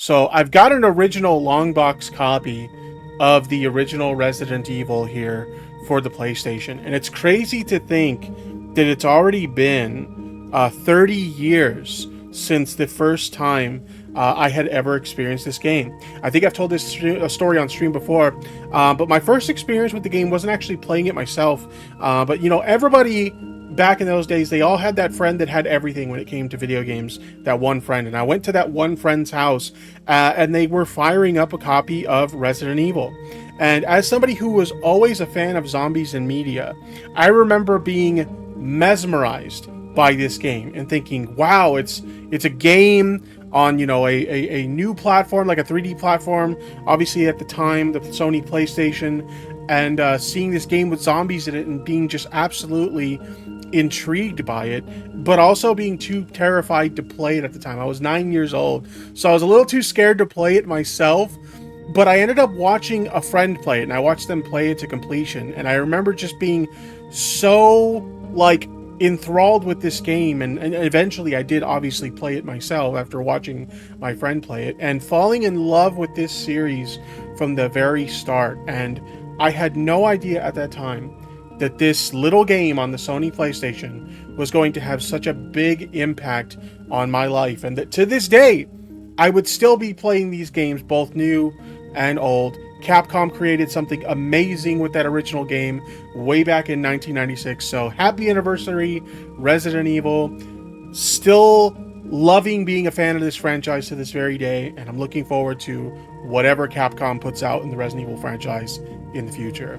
So I've got an original long box copy of the original Resident Evil here for the PlayStation. And it's crazy to think that it's already been 30 years since the first time I had ever experienced this game. I think I've told this story on stream before, but my first experience with the game wasn't actually playing it myself. But you know, everybody back in those days, they all had that friend that had everything when it came to video games. That one friend, and I went to that one friend's house, and they were firing up a copy of Resident Evil. And as somebody who was always a fan of zombies in media, I remember being mesmerized by this game and thinking, wow, it's a game on, you know, a new platform, like a 3D platform, obviously at the time the Sony PlayStation, and seeing this game with zombies in it and being just absolutely intrigued by it, but also being too terrified to play it at the time. I was 9 years old, so I was a little too scared to play it myself, but I ended up watching a friend play it, and I watched them play it to completion, and I remember just being so, like, enthralled with this game, and eventually I did obviously play it myself after watching my friend play it, and falling in love with this series from the very start. And I had no idea at that time that this little game on the Sony PlayStation was going to have such a big impact on my life, and that to this day I would still be playing these games, both new and old. Capcom created something amazing with that original game way back in 1996. So happy anniversary, Resident Evil. Still loving being a fan of this franchise to this very day, and I'm looking forward to whatever Capcom puts out in the Resident Evil franchise in the future.